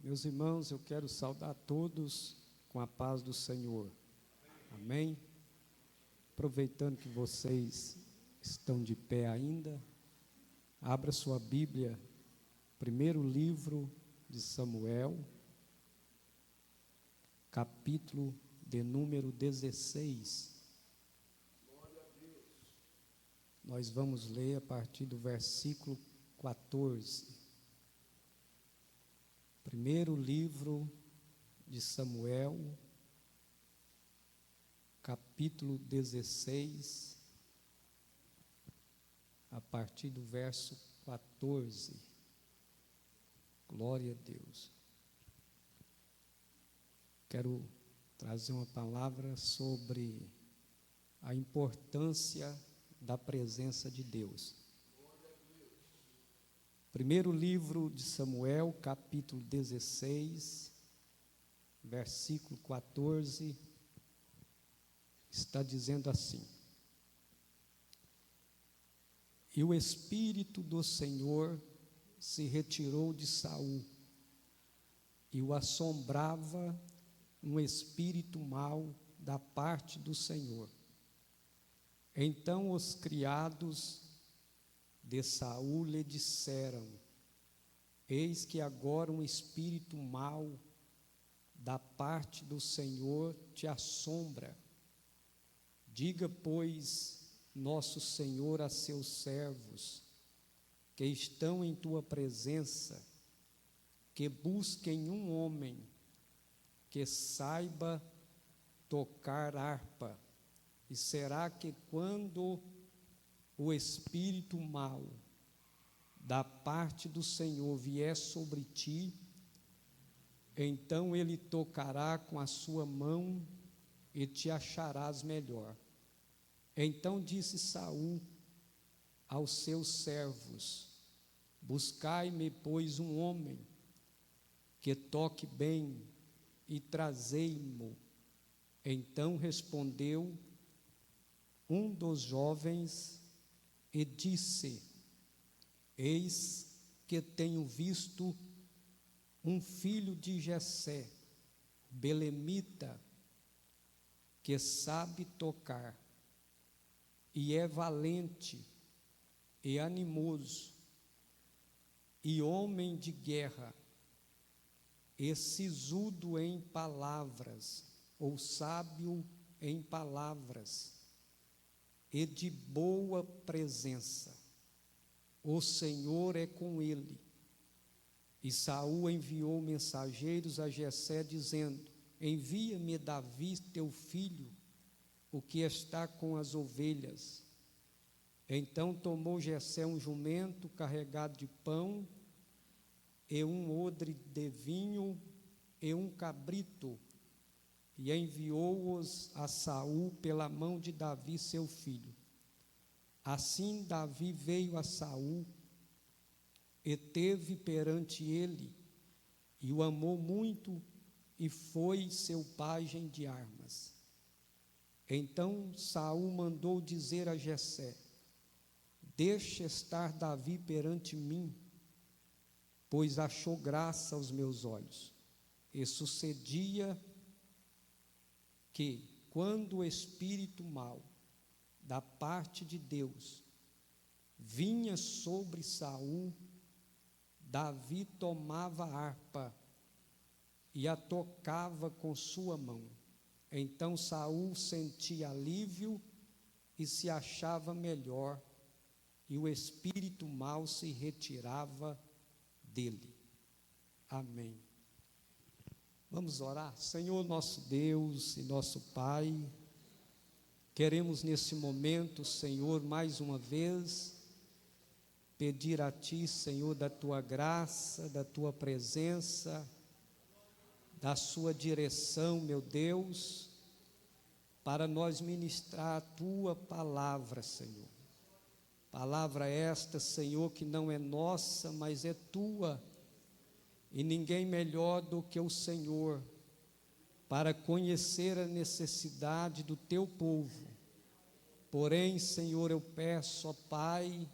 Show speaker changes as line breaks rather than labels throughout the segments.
Meus irmãos, eu quero saudar todos com a paz do Senhor. Amém? Aproveitando que vocês estão de pé ainda, abra sua Bíblia, primeiro livro de Samuel, capítulo de número 16. Nós vamos ler a partir do versículo 14. Primeiro livro de Samuel, capítulo 16, a partir do verso 14. Glória a Deus. Quero trazer uma palavra sobre a importância da presença de Deus. Primeiro livro de Samuel, capítulo 16, versículo 14, está dizendo assim: E o Espírito do Senhor se retirou de Saul, e o assombrava um espírito mau da parte do Senhor. Então os criados de Saul lhe disseram: Eis que agora um espírito mau da parte do Senhor te assombra. Diga, pois, nosso Senhor a seus servos, que estão em tua presença, que busquem um homem que saiba tocar harpa. E será que quando o espírito mau da parte do Senhor vier sobre ti, então ele tocará com a sua mão e te acharás melhor. Então disse Saul aos seus servos: Buscai-me, pois, um homem que toque bem e trazei-mo. Então respondeu um dos jovens e disse: Eis que tenho visto um filho de Jessé, belemita, que sabe tocar, e é valente e animoso, e homem de guerra, e sisudo em palavras, ou sábio em palavras, e de boa presença. O Senhor é com ele. E Saul enviou mensageiros a Jessé, dizendo: Envia-me Davi, teu filho, o que está com as ovelhas. Então tomou Jessé um jumento carregado de pão, e um odre de vinho, e um cabrito, e enviou-os a Saul pela mão de Davi, seu filho. Assim Davi veio a Saul, e teve perante ele, e o amou muito, e foi seu pajem de armas. Então Saul mandou dizer a Jessé: Deixa estar Davi perante mim, pois achou graça aos meus olhos. E sucedia que, quando o espírito mau da parte de Deus vinha sobre Saul, Davi tomava a harpa e a tocava com sua mão. Então Saul sentia alívio e se achava melhor, e o espírito mau se retirava dele. Amém. Vamos orar. Senhor nosso Deus e nosso Pai, queremos nesse momento, Senhor, mais uma vez pedir a Ti, Senhor, da Tua graça, da Tua presença, da Sua direção, meu Deus, para nós ministrar a Tua palavra, Senhor. Palavra esta, Senhor, que não é nossa, mas é Tua, e ninguém melhor do que o Senhor, para conhecer a necessidade do Teu povo. Porém, Senhor, eu peço, ó Pai,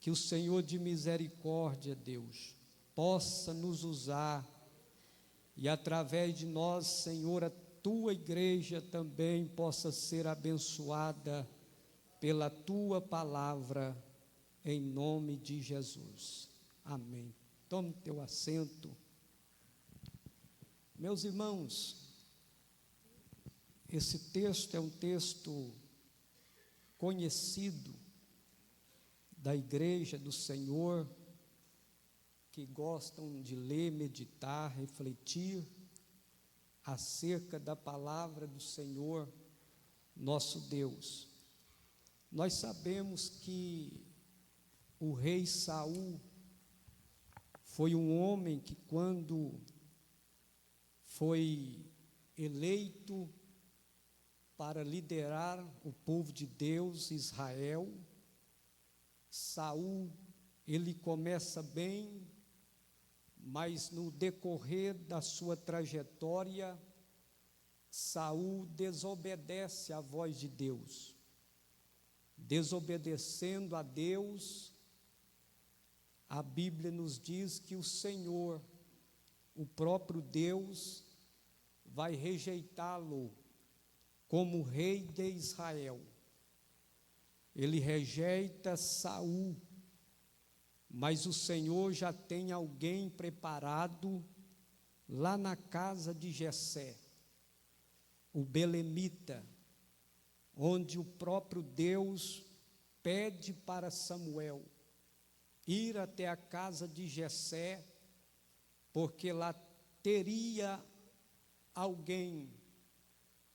que o Senhor de misericórdia, Deus, possa nos usar e através de nós, Senhor, a tua igreja também possa ser abençoada pela tua palavra, em nome de Jesus. Amém. Tome teu assento. Meus irmãos, esse texto é um texto conhecido da igreja do Senhor, que gostam de ler, meditar, refletir acerca da palavra do Senhor, nosso Deus. Nós sabemos que o rei Saul foi um homem que, quando foi eleito para liderar o povo de Deus, Israel, Saul, ele começa bem, mas no decorrer da sua trajetória, Saul desobedece à voz de Deus. Desobedecendo a Deus, a Bíblia nos diz que o Senhor, o próprio Deus, vai rejeitá-lo como rei de Israel. Ele rejeita Saul, mas o Senhor já tem alguém preparado lá na casa de Jessé, o belemita, onde o próprio Deus pede para Samuel ir até a casa de Jessé, porque lá teria alguém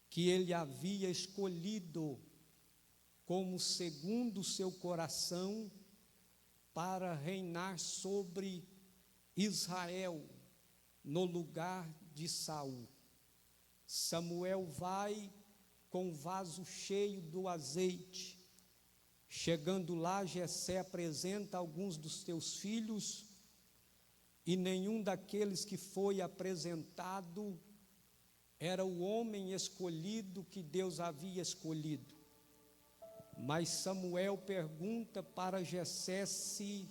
que ele havia escolhido como segundo o seu coração para reinar sobre Israel no lugar de Saul. Samuel vai com o vaso cheio do azeite. Chegando lá, Jessé apresenta alguns dos teus filhos, e nenhum daqueles que foi apresentado era o homem escolhido que Deus havia escolhido. Mas Samuel pergunta para Jessé se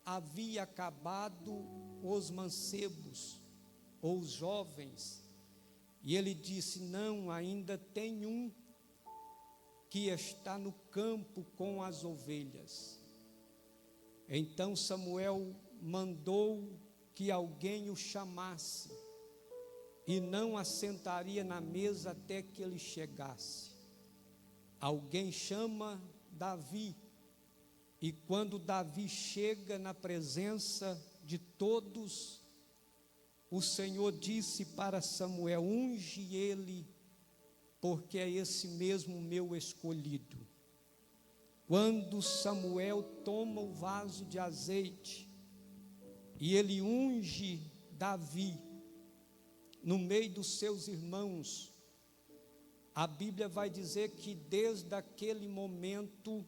havia acabado os mancebos ou os jovens, e ele disse: não, ainda tem um que está no campo com as ovelhas. Então Samuel mandou que alguém o chamasse, e não assentaria na mesa até que ele chegasse. Alguém chama Davi, e quando Davi chega na presença de todos, o Senhor disse para Samuel: unge ele, porque é esse mesmo meu escolhido. Quando Samuel toma o vaso de azeite e ele unge Davi no meio dos seus irmãos, a Bíblia vai dizer que desde aquele momento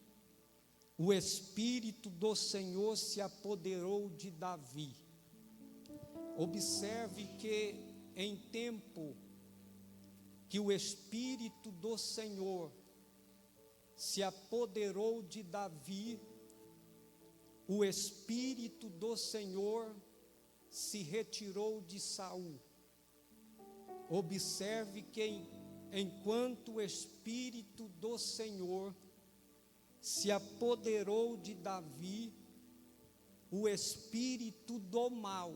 o Espírito do Senhor se apoderou de Davi. Observe que em tempo que o Espírito do Senhor se apoderou de Davi, o Espírito do Senhor se retirou de Saul. Observe que enquanto o Espírito do Senhor se apoderou de Davi, o espírito do mal,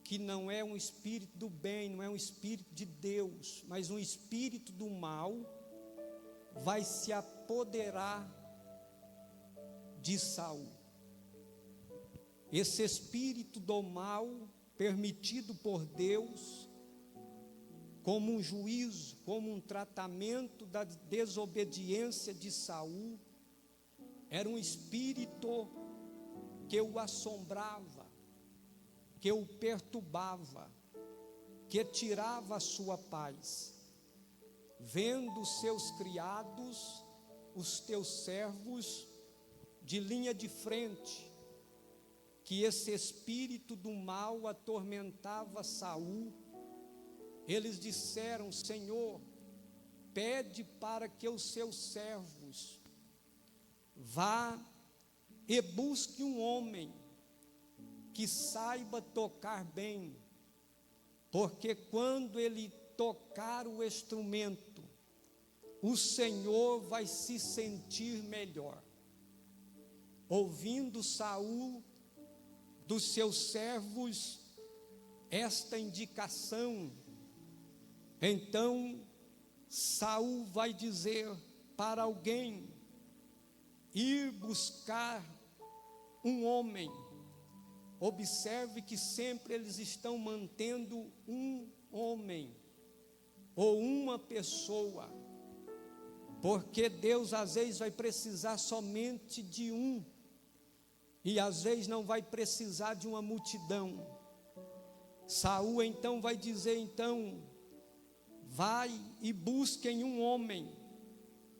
que não é um espírito do bem, não é um espírito de Deus, mas um espírito do mal, vai se apoderar de Saul. Esse espírito do mal, permitido por Deus, como um juízo, como um tratamento da desobediência de Saul, era um espírito que o assombrava, que o perturbava, que tirava a sua paz. Vendo os seus criados, os teus servos, de linha de frente, que esse espírito do mal atormentava Saul, eles disseram: Senhor, pede para que os seus servos vá e busque um homem que saiba tocar bem, porque quando ele tocar o instrumento, o Senhor vai se sentir melhor. Ouvindo Saul dos seus servos esta indicação, então Saul vai dizer para alguém ir buscar um homem. Observe que sempre eles estão mantendo um homem ou uma pessoa, porque Deus às vezes vai precisar somente de um, e às vezes não vai precisar de uma multidão. Saul então vai dizer, então, vai e busquem um homem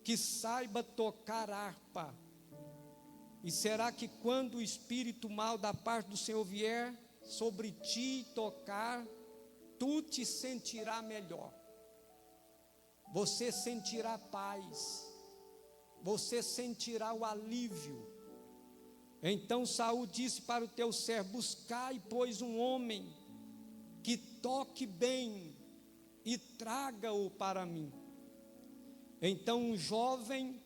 que saiba tocar harpa. E será que quando o espírito mau da parte do Senhor vier sobre ti tocar, tu te sentirá melhor. Você sentirá paz. Você sentirá o alívio. Então Saul disse para o teu servo: buscai, pois, um homem que toque bem e traga-o para mim. Então um jovem,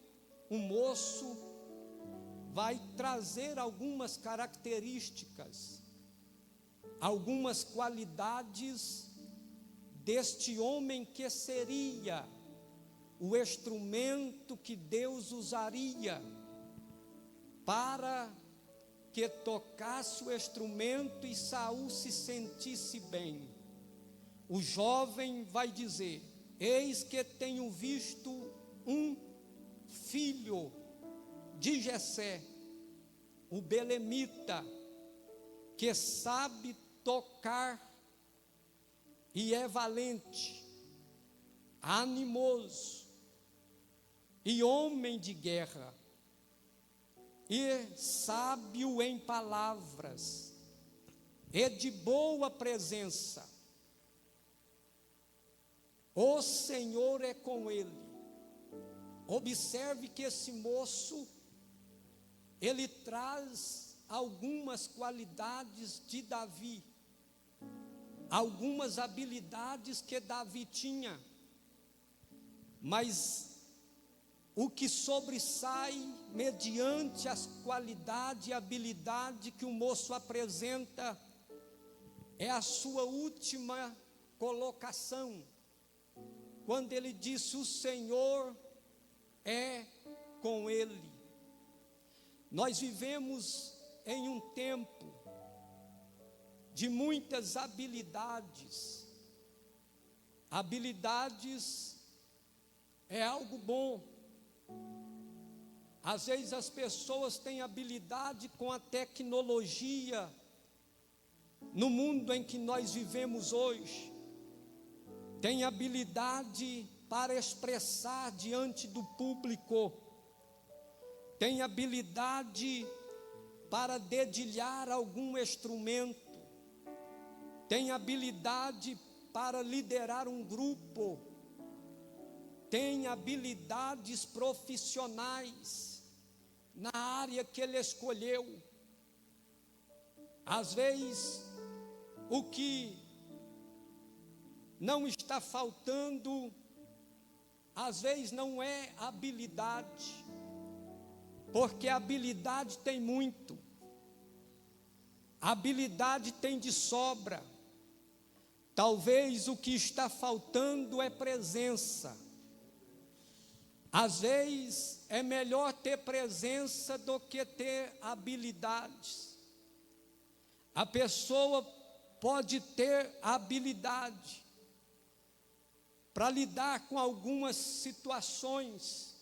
um moço, vai trazer algumas características, algumas qualidades deste homem que seria o instrumento que Deus usaria para que tocasse o instrumento e Saul se sentisse bem. O jovem vai dizer: eis que tenho visto um filho de Jessé, o belemita, que sabe tocar e é valente, animoso e homem de guerra, e sábio em palavras, e de boa presença. O Senhor é com ele. Observe que esse moço, ele traz algumas qualidades de Davi, algumas habilidades que Davi tinha, mas o que sobressai mediante as qualidades e habilidade que o moço apresenta é a sua última colocação, quando ele disse: o Senhor é com ele. Nós vivemos em um tempo de muitas habilidades. Habilidades é algo bom. Às vezes as pessoas têm habilidade com a tecnologia. No mundo em que nós vivemos hoje, tem habilidade para expressar diante do público, tem habilidade para dedilhar algum instrumento, tem habilidade para liderar um grupo, tem habilidades profissionais na área que ele escolheu. Às vezes, o que não está faltando, às vezes não é habilidade, porque a habilidade tem muito, a habilidade tem de sobra. Talvez o que está faltando é presença. Às vezes é melhor ter presença do que ter habilidades. A pessoa pode ter habilidade para lidar com algumas situações,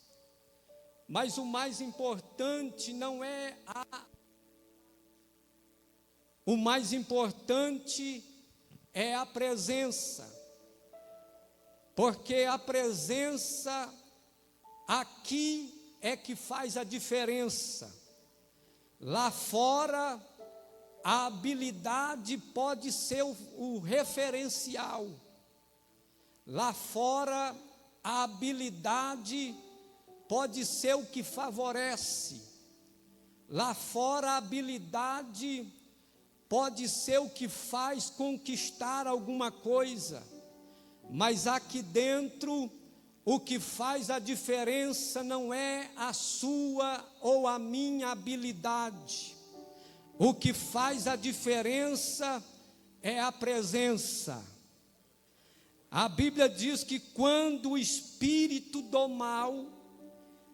mas o mais importante não é o mais importante é a presença, porque a presença aqui é que faz a diferença. Lá fora, a habilidade pode ser o referencial. Lá fora, a habilidade pode ser o que favorece. Lá fora, a habilidade pode ser o que faz conquistar alguma coisa, mas aqui dentro, o que faz a diferença não é a sua ou a minha habilidade. O que faz a diferença é a presença. A Bíblia diz que quando o espírito do mal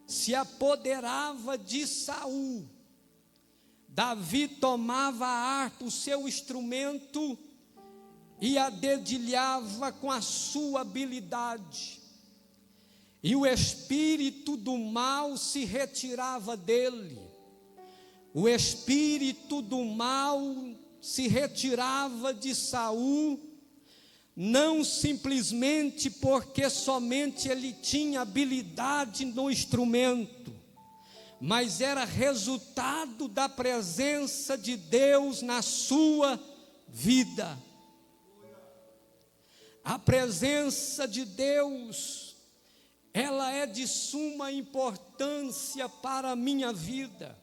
se apoderava de Saul, Davi tomava a harpa, o seu instrumento, e a dedilhava com a sua habilidade. E o espírito do mal se retirava dele. O espírito do mal se retirava de Saul, não simplesmente porque somente ele tinha habilidade no instrumento, mas era resultado da presença de Deus na sua vida. A presença de Deus, ela é de suma importância para a minha vida.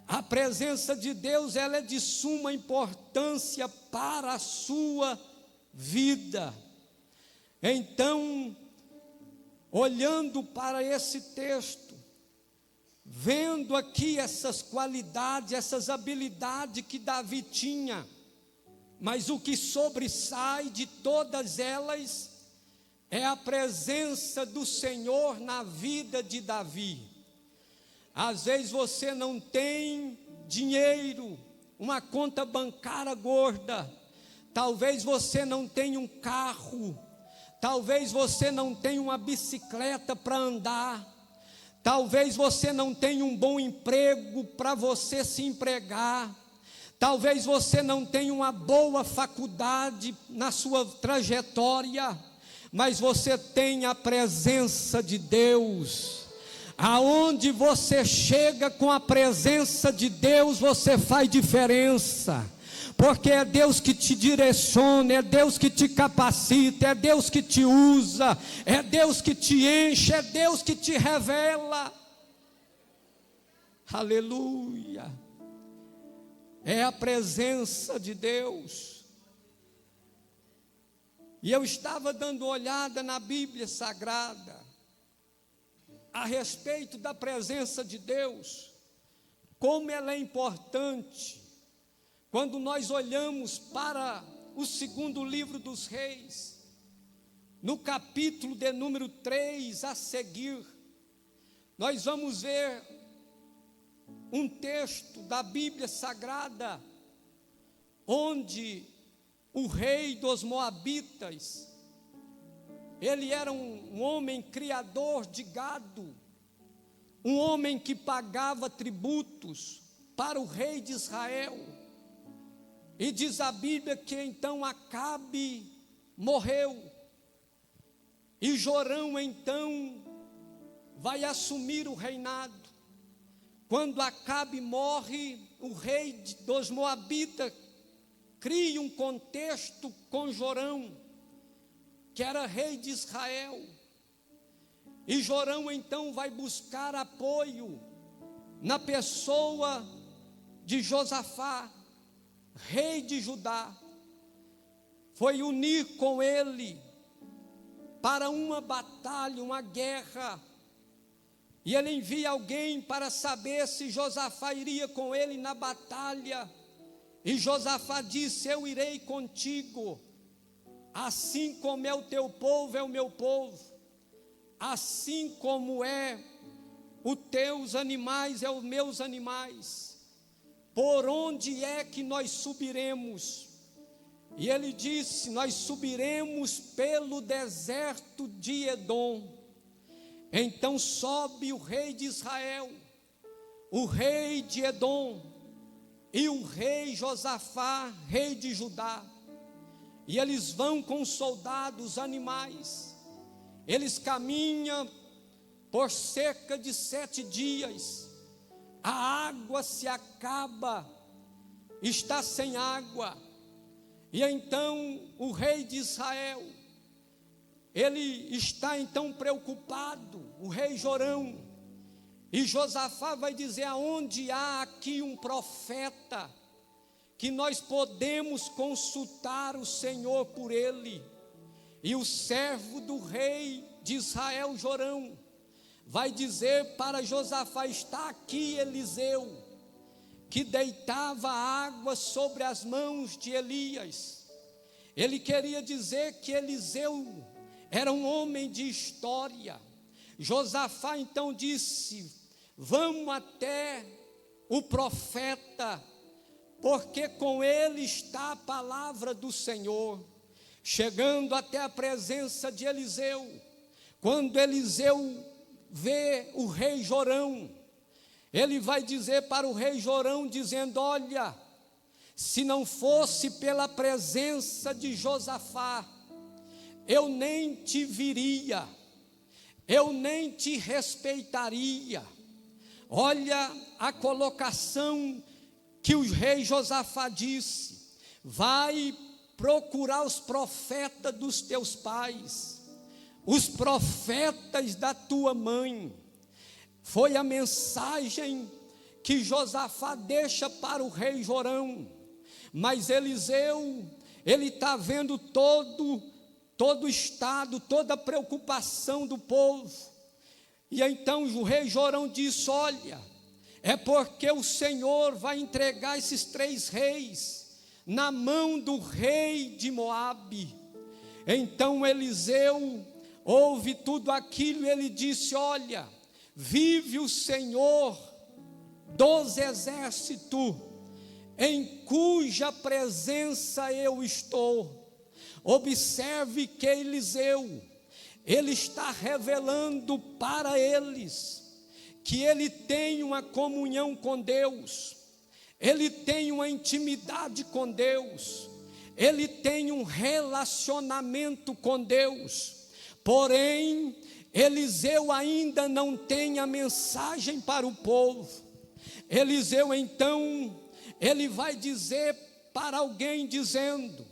A presença de Deus, ela é de suma importância para a sua vida. Então, olhando para esse texto, vendo aqui essas qualidades, essas habilidades que Davi tinha, mas o que sobressai de todas elas é a presença do Senhor na vida de Davi. Às vezes você não tem dinheiro, uma conta bancária gorda, talvez você não tenha um carro, talvez você não tenha uma bicicleta para andar, talvez você não tenha um bom emprego para você se empregar, talvez você não tenha uma boa faculdade na sua trajetória, mas você tem a presença de Deus. Aonde você chega com a presença de Deus, você faz diferença, porque é Deus que te direciona, é Deus que te capacita, é Deus que te usa, é Deus que te enche, é Deus que te revela. Aleluia! É a presença de Deus. E eu estava dando olhada na Bíblia Sagrada a respeito da presença de Deus, como ela é importante. Quando nós olhamos para o segundo livro dos Reis, no capítulo de número 3 a seguir, nós vamos ver um texto da Bíblia Sagrada, onde o rei dos Moabitas, ele era um homem criador de gado, um homem que pagava tributos para o rei de Israel. E diz a Bíblia que então Acabe morreu, e Jorão então vai assumir o reinado. Quando Acabe morre, o rei dos Moabitas cria um contexto com Jorão, que era rei de Israel. E Jorão então vai buscar apoio na pessoa de Josafá, rei de Judá. Foi unir com ele para uma batalha, uma guerra. E ele envia alguém para saber se Josafá iria com ele na batalha. E Josafá disse: eu irei contigo, assim como é o teu povo, é o meu povo, assim como é os teus animais, é os meus animais. Por onde é que nós subiremos? E ele disse: nós subiremos pelo deserto de Edom. Então sobe o rei de Israel, o rei de Edom e o rei Josafá, rei de Judá. E eles vão com soldados, animais. Eles caminham por cerca de 7 dias. A água se acaba, está sem água. E então o rei de Israel, ele está então preocupado, o rei Jorão. E Josafá vai dizer: aonde há aqui um profeta que nós podemos consultar o Senhor por ele. E o servo do rei de Israel, Jorão, vai dizer para Josafá: está aqui Eliseu, que deitava água sobre as mãos de Elias. Ele queria dizer que Eliseu era um homem de história. Josafá então disse: vamos até o profeta, porque com ele está a palavra do Senhor. Chegando até a presença de Eliseu, quando Eliseu vê o rei Jorão, ele vai dizer para o rei Jorão, dizendo: olha, se não fosse pela presença de Josafá, eu nem te viria, eu nem te respeitaria. Olha a colocação que o rei Josafá disse: vai procurar os profetas dos teus pais, os profetas da tua mãe. Foi a mensagem que Josafá deixa para o rei Jorão. Mas Eliseu, ele está vendo todo o estado, toda a preocupação do povo. E então o rei Jorão disse: olha, é porque o Senhor vai entregar esses 3 reis na mão do rei de Moabe. Então Eliseu ouve tudo aquilo e ele disse: olha, vive o Senhor dos exércitos, em cuja presença eu estou. Observe que Eliseu, ele está revelando para eles que ele tem uma comunhão com Deus, ele tem uma intimidade com Deus, ele tem um relacionamento com Deus. Porém, Eliseu ainda não tem a mensagem para o povo. Eliseu então, ele vai dizer para alguém, dizendo: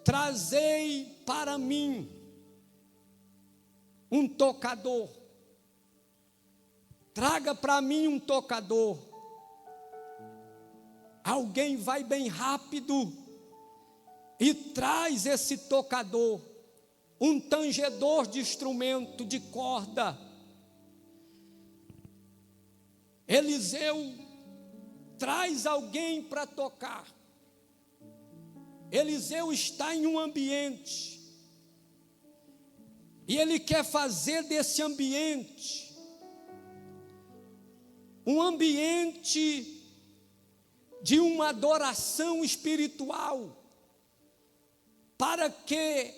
trazei para mim um tocador, traga para mim um tocador. Alguém vai bem rápido e traz esse tocador, um tangedor de instrumento, de corda. Eliseu traz alguém para tocar. Eliseu está em um ambiente, e ele quer fazer desse ambiente um ambiente de uma adoração espiritual, para que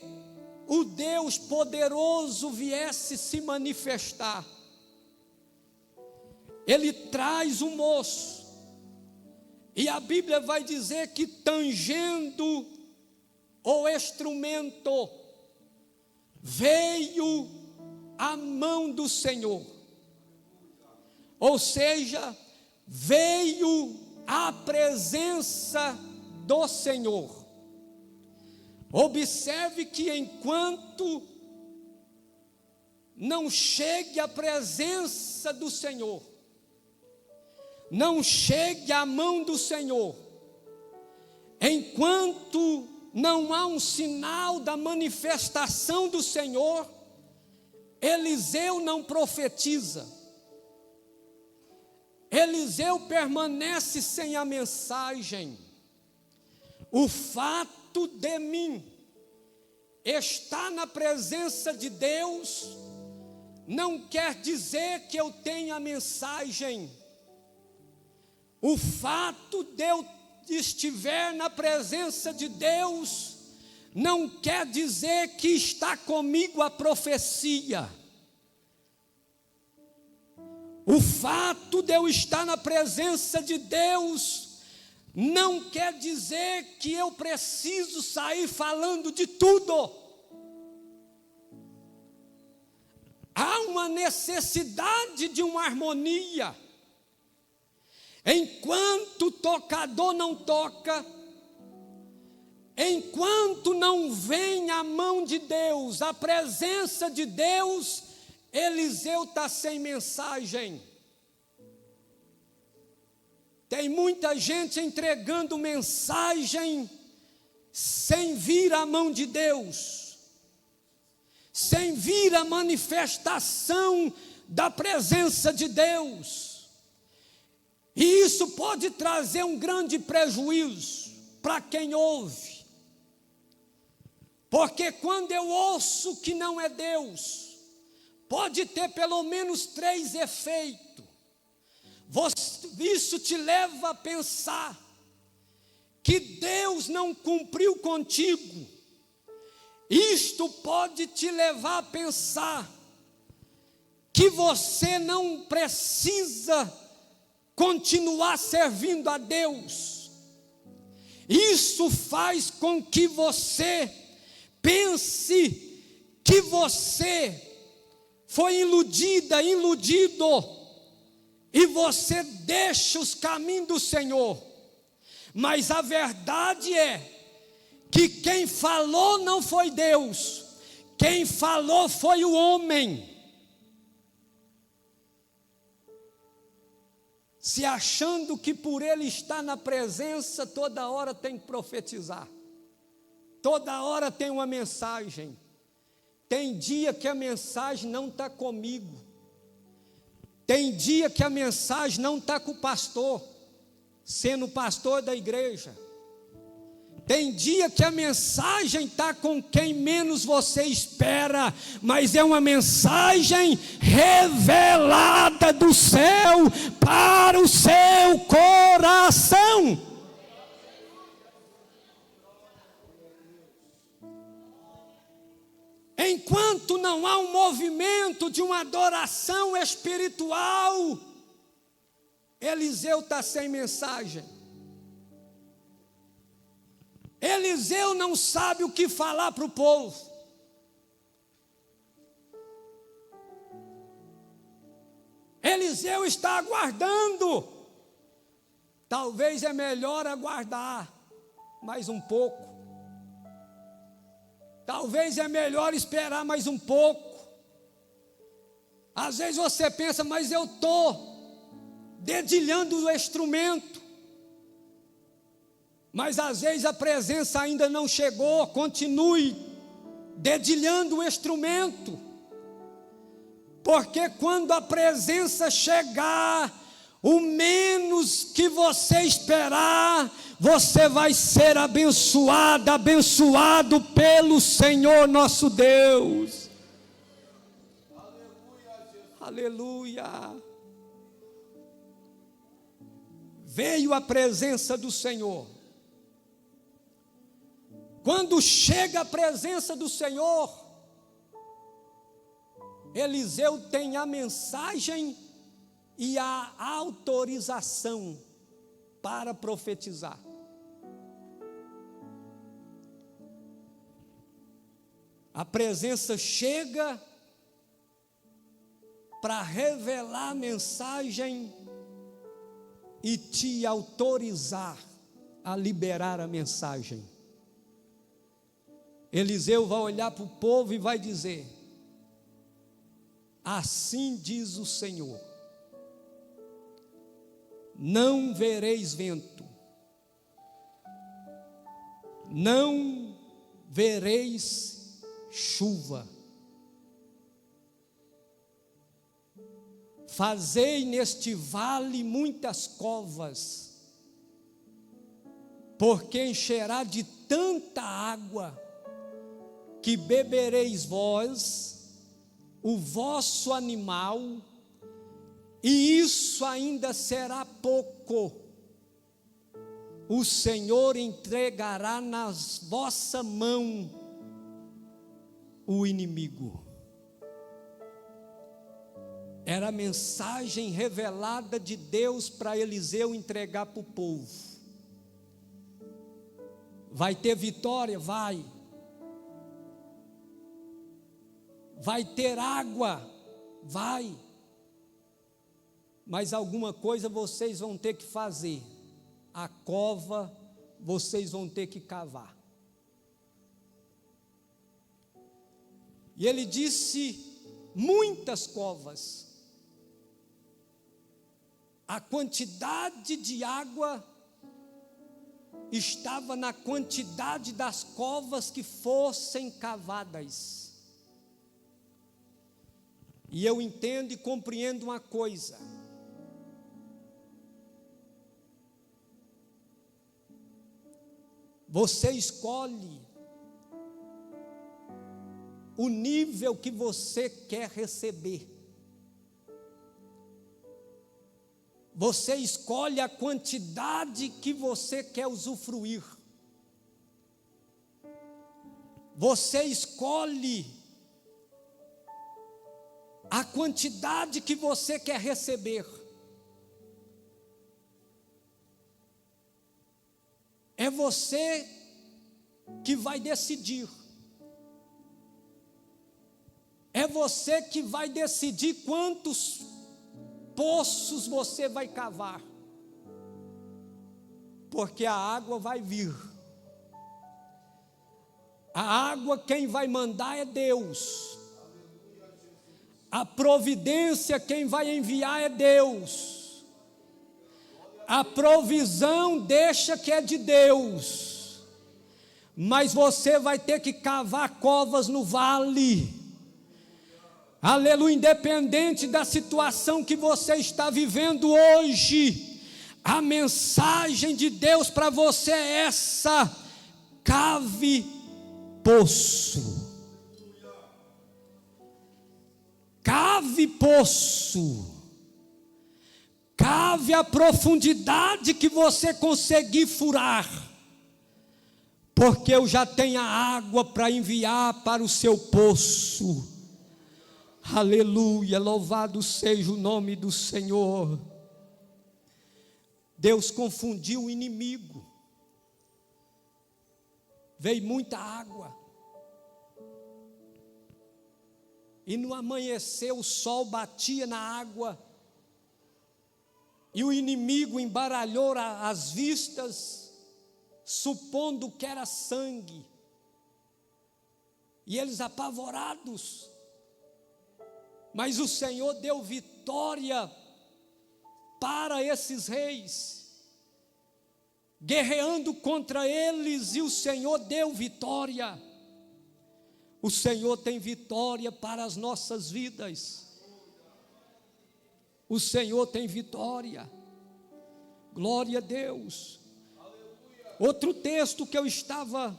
o Deus poderoso viesse se manifestar. Ele traz um moço, e a Bíblia vai dizer que tangendo o instrumento, veio a mão do Senhor. Ou seja, veio a presença do Senhor. Observe que enquanto não chegue a presença do Senhor, não chegue a mão do Senhor, enquanto não há um sinal da manifestação do Senhor, Eliseu não profetiza. Eliseu permanece sem a mensagem. O fato de mim estar na presença de Deus não quer dizer que eu tenha a mensagem. O fato de eu estiver na presença de Deus não quer dizer que está comigo a profecia. O fato de eu estar na presença de Deus não quer dizer que eu preciso sair falando de tudo. Há uma necessidade de uma harmonia. Enquanto o tocador não toca, enquanto não vem a mão de Deus, a presença de Deus, Eliseu está sem mensagem. Tem muita gente entregando mensagem sem vir a mão de Deus, sem vir a manifestação da presença de Deus. E isso pode trazer um grande prejuízo para quem ouve. Porque quando eu ouço que não é Deus, pode ter pelo menos 3 efeitos. Isso te leva a pensar que Deus não cumpriu contigo. Isto pode te levar a pensar que você não precisa continuar servindo a Deus. Isso faz com que você pense que você foi iludido, e você deixa os caminhos do Senhor. Mas a verdade é que quem falou não foi Deus, quem falou foi o homem. Se achando que por ele estar na presença, toda hora tem que profetizar, toda hora tem uma mensagem. Tem dia que a mensagem não está comigo, tem dia que a mensagem não está com o pastor, sendo pastor da igreja. Tem dia que a mensagem está com quem menos você espera, mas é uma mensagem revelada do céu para o seu coração. Enquanto não há um movimento de uma adoração espiritual, Eliseu está sem mensagem. Eliseu não sabe o que falar para o povo. Eliseu está aguardando. Talvez é melhor aguardar mais um pouco. Talvez é melhor esperar mais um pouco. Às vezes você pensa, mas eu estou dedilhando o instrumento. Mas às vezes a presença ainda não chegou. Continue dedilhando o instrumento. Porque quando a presença chegar, o menos que você esperar, você vai ser abençoado pelo Senhor nosso Deus. Aleluia. Veio a presença do Senhor. Quando chega a presença do Senhor, Eliseu tem a mensagem e a autorização para profetizar. A presença chega para revelar a mensagem e te autorizar a liberar a mensagem. Eliseu vai olhar para o povo e vai dizer: assim diz o Senhor, não vereis vento, não vereis chuva, fazei neste vale muitas covas, porque encherá de tanta água, que bebereis vós, o vosso animal, e isso ainda será pouco. O Senhor entregará nas vossa mão o inimigo. Era a mensagem revelada de Deus para Eliseu entregar para o povo. Vai ter vitória? Vai. Vai ter água? Vai. Mas alguma coisa vocês vão ter que fazer. A cova vocês vão ter que cavar. E ele disse muitas covas. a quantidade de água estava na quantidade das covas que fossem cavadas. E eu entendo e compreendo uma coisa: você escolhe o nível que você quer receber. Você escolhe a quantidade que você quer usufruir. Você escolhe a quantidade que você quer receber. É você que vai decidir. É você que vai decidir quantos poços você vai cavar, porque a água vai vir. A água quem vai mandar é Deus. A providência quem vai enviar é Deus. A provisão deixa que é de Deus, mas você vai ter que cavar covas no vale. Aleluia, independente da situação que você está vivendo hoje, a mensagem de Deus para você é essa: cave poço. Cave poço. Cave a profundidade que você conseguir furar, porque eu já tenho a água para enviar para o seu poço. Aleluia, louvado seja o nome do Senhor. Deus confundiu o inimigo. Veio muita água, e no amanhecer o sol batia na água, e o inimigo embaralhou as vistas, supondo que era sangue, e eles apavorados. Mas o Senhor deu vitória para esses reis, guerreando contra eles, e o Senhor deu vitória. O Senhor tem vitória para as nossas vidas. O Senhor tem vitória. Glória a Deus. Outro texto que eu estava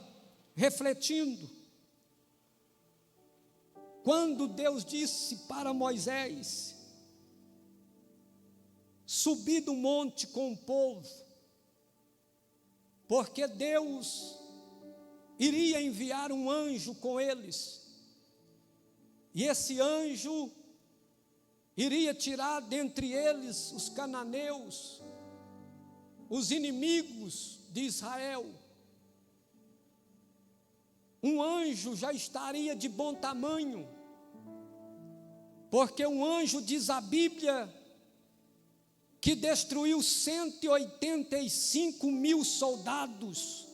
refletindo, quando Deus disse para Moisés subir do monte com o povo, porque Deus iria enviar um anjo com eles, e esse anjo iria tirar dentre eles os cananeus, os inimigos de Israel. Um anjo já estaria de bom tamanho, porque um anjo, diz a Bíblia, que destruiu 185 mil soldados.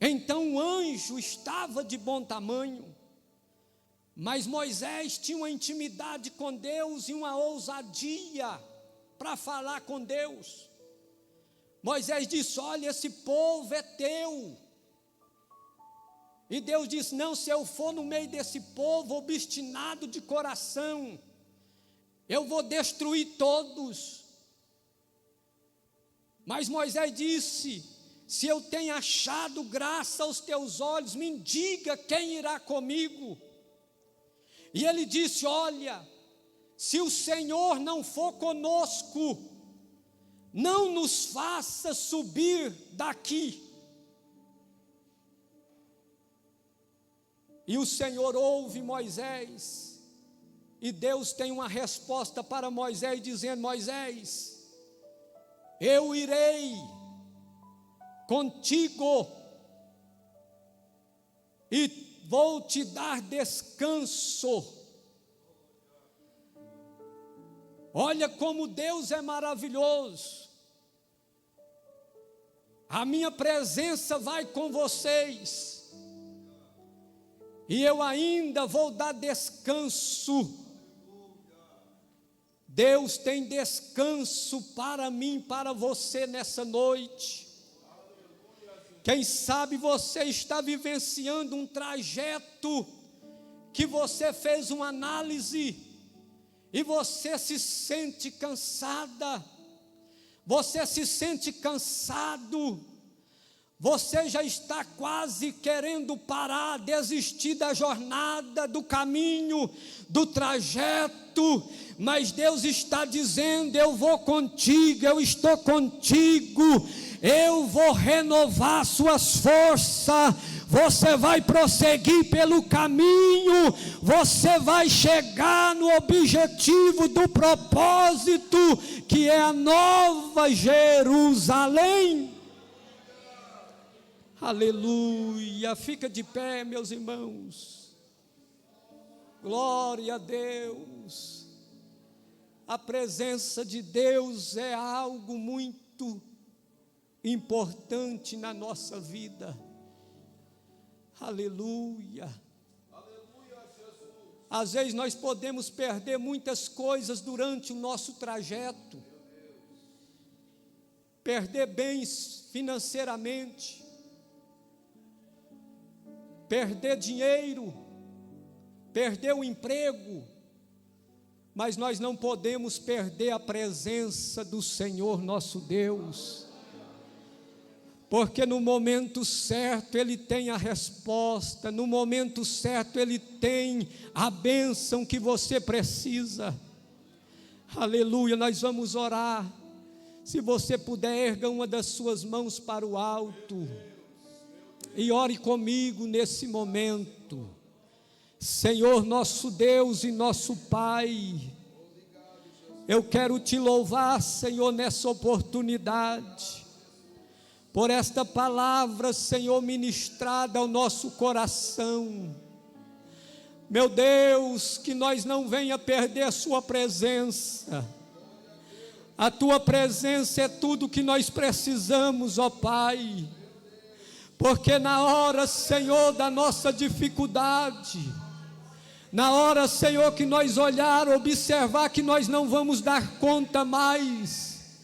Então o anjo estava de bom tamanho, mas Moisés tinha uma intimidade com Deus e uma ousadia para falar com Deus. Moisés disse: olha, esse povo é teu. E Deus disse: não, se eu for no meio desse povo obstinado de coração, eu vou destruir todos. Mas Moisés disse: se eu tenho achado graça aos teus olhos, me diga quem irá comigo. E ele disse: olha, se o Senhor não for conosco, não nos faça subir daqui. E o Senhor ouve Moisés, e Deus tem uma resposta para Moisés, dizendo: Moisés, eu irei contigo e vou te dar descanso. Olha como Deus é maravilhoso. A minha presença vai com vocês, e eu ainda vou dar descanso. Deus tem descanso para mim, para você nessa noite. Quem sabe você está vivenciando um trajeto que você fez uma análise e você se sente cansada, você se sente cansado, você já está quase querendo parar, desistir da jornada, do caminho, do trajeto, mas Deus está dizendo: eu vou contigo, eu estou contigo, eu vou renovar suas forças, você vai prosseguir pelo caminho, você vai chegar no objetivo do propósito, que é a Nova Jerusalém. Aleluia, fica de pé, meus irmãos. Glória a Deus. A presença de Deus é algo muito importante na nossa vida. Aleluia. Às vezes nós podemos perder muitas coisas durante o nosso trajeto. Perder bens financeiramente, perder dinheiro, perder o emprego, mas nós não podemos perder a presença do Senhor nosso Deus, porque no momento certo Ele tem a resposta, no momento certo Ele tem a bênção que você precisa. Aleluia, nós vamos orar. Se você puder, erga uma das suas mãos para o alto e ore comigo nesse momento. Senhor nosso Deus e nosso Pai, eu quero te louvar, Senhor, nessa oportunidade, por esta palavra, Senhor, ministrada ao nosso coração. Meu Deus, que nós não venha perder a sua presença. A tua presença é tudo que nós precisamos, ó Pai. Porque na hora, Senhor, da nossa dificuldade, na hora, Senhor, que nós olhar, observar que nós não vamos dar conta mais,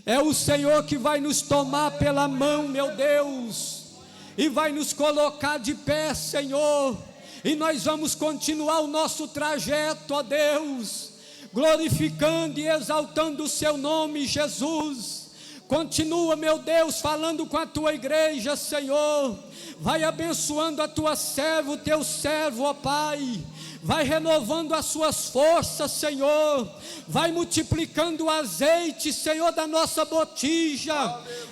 é o Senhor que vai nos tomar pela mão, meu Deus, e vai nos colocar de pé, Senhor, e nós vamos continuar o nosso trajeto, ó Deus, glorificando e exaltando o seu nome, Jesus. Continua, meu Deus, falando com a tua igreja, Senhor. Vai abençoando a tua serva, o teu servo, ó Pai. Vai renovando as suas forças, Senhor. Vai multiplicando o azeite, Senhor, da nossa botija,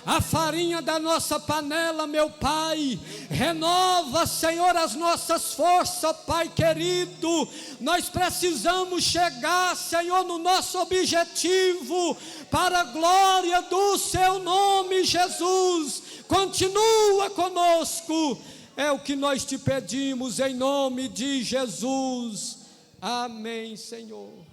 a farinha da nossa panela, meu Pai. Renova, Senhor, as nossas forças, Pai querido. Nós precisamos chegar, Senhor, no nosso objetivo, para a glória do seu nome, Jesus. Continua conosco, é o que nós te pedimos, em nome de Jesus. Amém, Senhor.